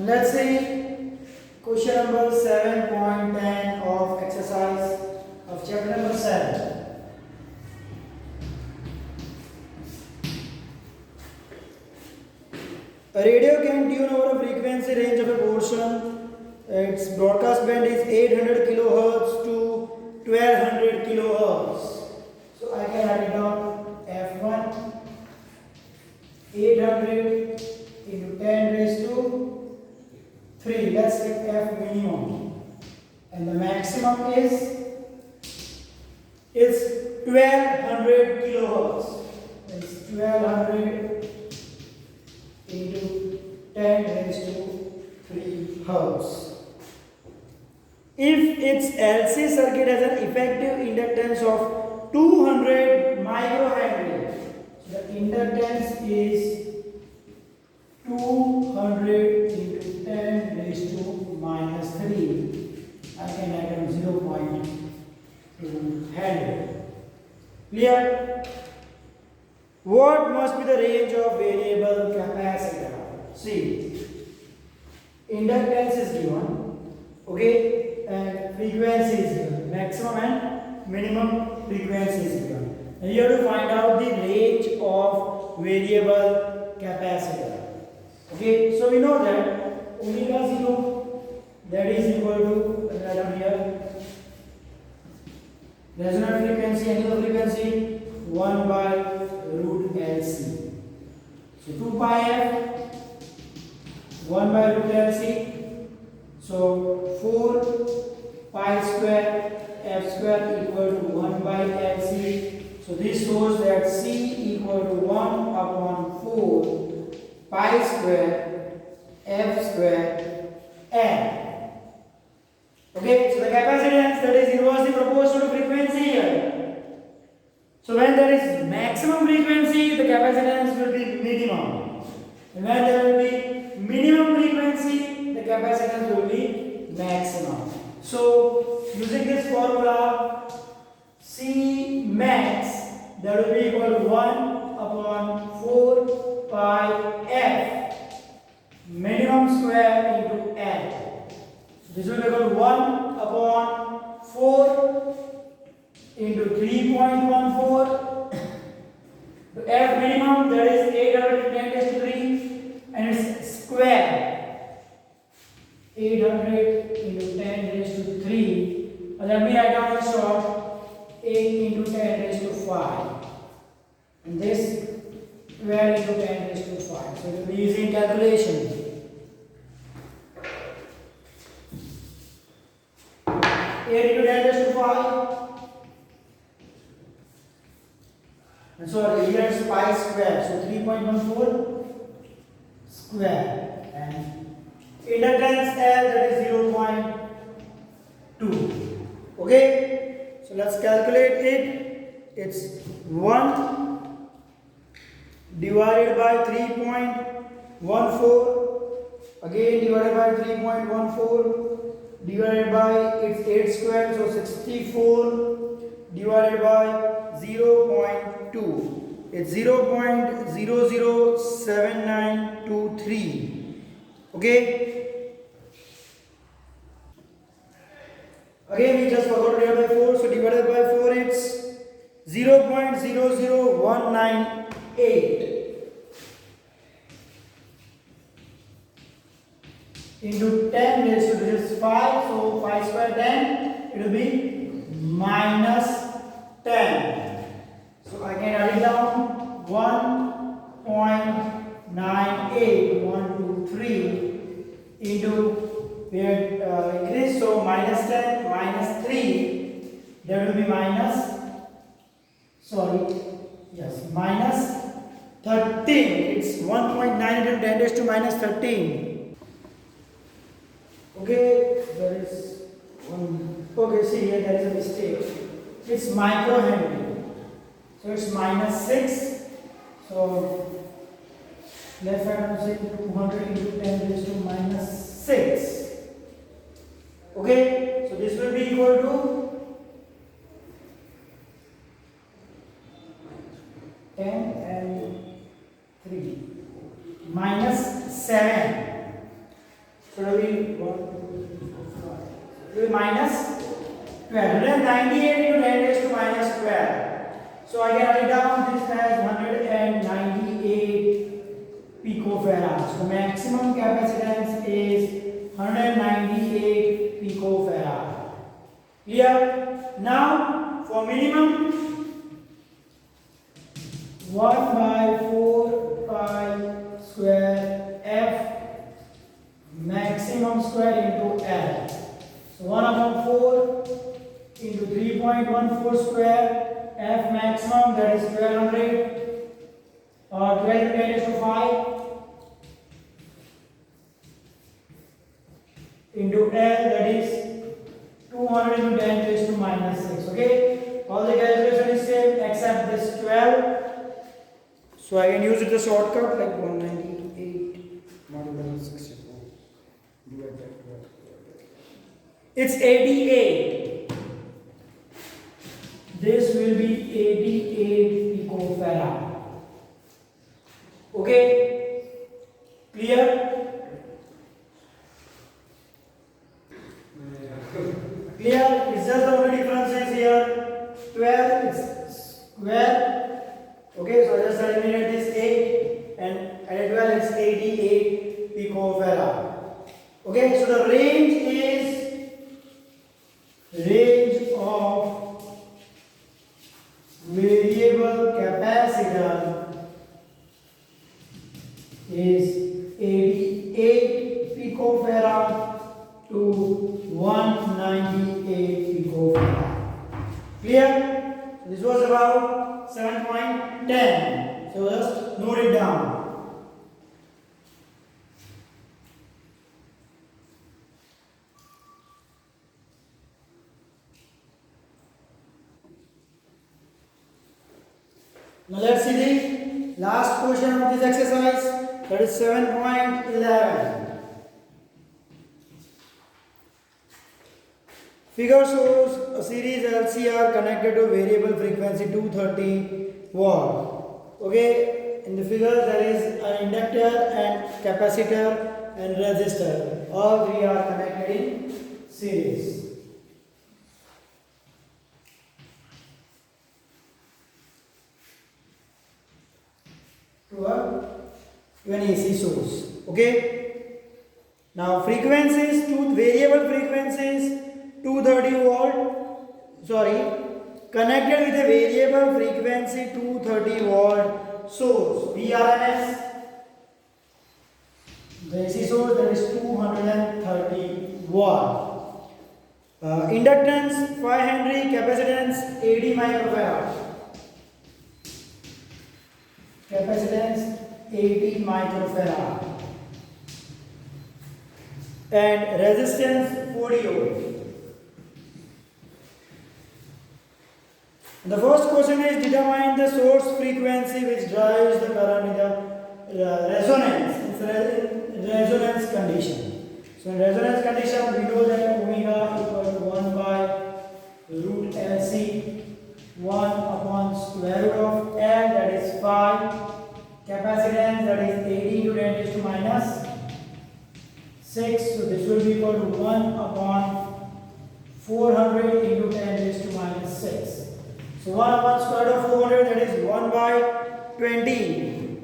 Let's see question number 7.10 of exercise of chapter number 7. A radio can tune over a frequency range of a portion. Its broadcast band is 800 kilohertz to 1200 kilohertz. So I can write it down F1 800 into 10 raised to 3. Let's take F minimum. And the maximum is 1200 kilohertz. It's 1200 into 10 raised to 3 hertz. If its LC circuit has an effective inductance of 200 microhenry, so the inductance is 200 into 10 raised to minus 3. I can add on 0.2 Henry. Clear? What must be the range of variable capacitor? See, inductance is given, okay, and frequency is given, maximum and minimum frequency is given. Now you have to find out the range of variable capacitor. Okay, so we know that omega 0 that is equal to, write down here, resonant frequency, angular frequency 1 by root LC. So 2 pi f 1 by root LC. So 4 pi square f square equal to 1 by LC. So this shows that C equal to 1 upon 4 pi square f square n. Okay, so the capacitance that is inversely proportional to frequency here. So when there is maximum frequency, the capacitance will be minimum. And when there will be minimum frequency, the capacitance will be maximum. So using this formula, C max, that will be equal to 1 upon 4 pi f minimum square into n. This will be equal to 1 upon 4 into 3.14. The F minimum, that is 810 raised to 3, and its square 800 into 10 raised to 3. Let me write down in short 8 into 10 raised to 5, and this 12 into 10 raised to 5. So it will be easy in calculation. 8 into 10 raised to 5. And so here is pi square. So 3.14 square. And inductance L, that is 0.2. Okay. So let's calculate it. It's 1 divided by 3.14. Again divided by 3.14. Divided by its 8 square, so 64 divided by 0.2. It's 0.007923. Okay. Again, we just forgot to divide by 4, so divided by 4, it's 0.00198. Into 10 raised to this is 5, so 5 square 10, it will be minus 10. So I can write it down 1.98, 1, 2, 3 into where increase, so minus 10 minus 3, that will be minus, minus 13. It's 1.9 into 10 raised to minus 13. Okay, there is one. Okay, see here there is a mistake. It's microhenry. So it's minus 6. So left hand side 200 into 10 raised to minus 6. Okay, so this will be equal to 10 and 3 minus 7. So it will be 1, 2, 3, 4, 5. It will be minus 12. 198 into 10 raised to minus 12. So I can write down this as 198 picofarads. So maximum capacitance is 198 picofarad. Clear? Now for minimum, 1 by 4 pi square f maximum square into L. So 1 upon 4 into 3.14 square f maximum, that is 1200 or 12 to 10 raised to 5 into L, that is 200 into 10 raised to minus 6. Okay, all the calculation is same except this 12. So I can use it as a shortcut like 198 multiplied by 64 divided by 12. It's 88. This will be 88 picofarad. Okay, clear? Clear? It's just the only difference is here 12 is square. Okay, so just eliminate this 8 and add 12, it's 88 picofarad. Okay, so the range of variable capacitor is 88 picofarad to 198 picofarad. Clear? This was about 7.10. So just note it down. Now let's see the last question of this exercise, that is 7.11. Figure shows a series LCR connected to variable frequency 230 watt. Okay, in the figure there is an inductor and capacitor and resistor. All three are connected in series. To an AC source. Okay. Now frequencies, two variable frequencies, 230 volt. Connected with a variable frequency 230 volt source. VRMS. The AC source, that is 230 watt. Inductance 5 Henry, capacitance 80 microfarad. Capacitance 80 microfarad. And resistance 40 ohm. The first question is determine the source frequency which drives the current in the resonance. It's a resonance condition. So in resonance condition, we know that omega equal to 1 by root LC, 1 upon square root of L, that is 5. Capacitance, that is 80 into 10 raised to minus 6. So this will be equal to 1 upon 400 into 10 raised to minus 6. So 1 upon square root of 400, that is 1 by 20.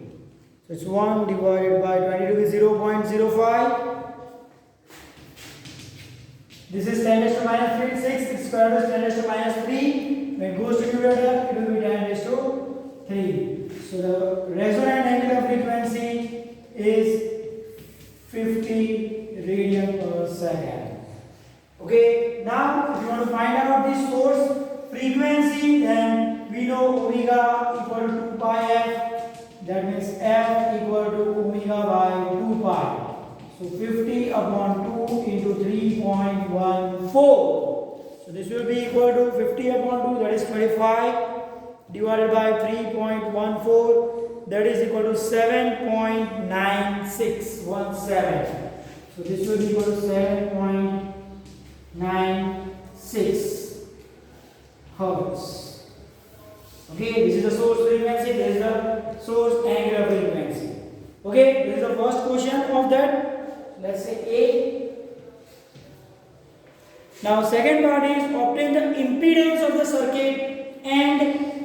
So it's 1 divided by 22 is 0.05. This is 10 raised to minus 3, 6. Its square root is 10 raised to minus 3. When it goes to numerator, it will be 10 raised to 3. So the resonant angular frequency is 50 radian per second. Okay, now if you want to find out the source frequency, then we know omega equal to 2 pi f. That means f equal to omega by 2 pi. So 50 upon 2 into 3.14. So this will be equal to 50 upon 2, that is 25, divided by 3.14, that is equal to 7.9617. So this will be equal to 7.96 hertz. Okay, this is the source frequency, this is the source angular frequency. Okay, this is the first question of that let's say A. Now second part is obtain the impedance of the circuit and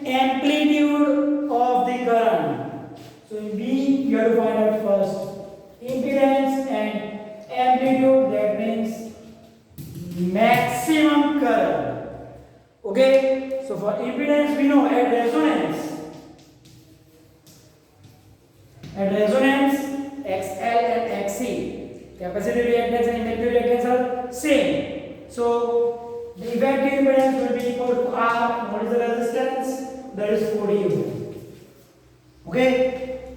amplitude of the current. So in B you have to find out first impedance and amplitude, that means maximum current. Okay, so for impedance we know at resonance XL and XC, capacitive reactance and inductive reactance are same. So the effective impedance will be equal to R. What is the resistance? That is 40 ohm. Okay.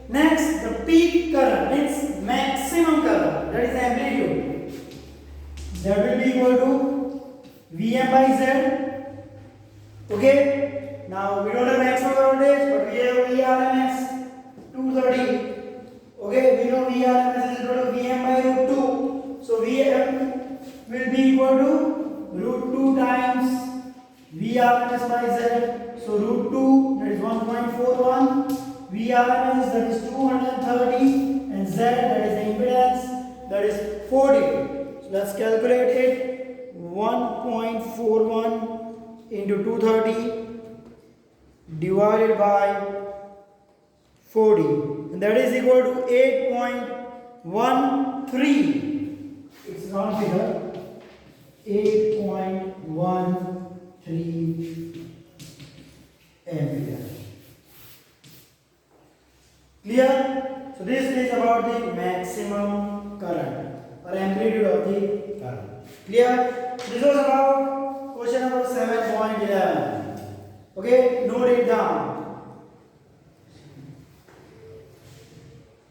Next, the peak current means maximum current. That is amplitude. That will be equal to Vm by Z. Okay. Now we don't have maximum voltage, but we have Vrms 230. Okay, we know Vrms is equal to Vm by root 2. So Vm will be equal to root 2 times Vrms by Z. So root 2, that is 1.41. Vrms, that is 230. And Z, that is the impedance, that is 40. So let's calculate it. 1.41 into 230 divided by 40, and that is equal to 8.13. It's round figure. 8.13 ampere. Clear? So this is about the maximum current or amplitude of the current. Clear? This was about question number 7.11. Okay, note it down.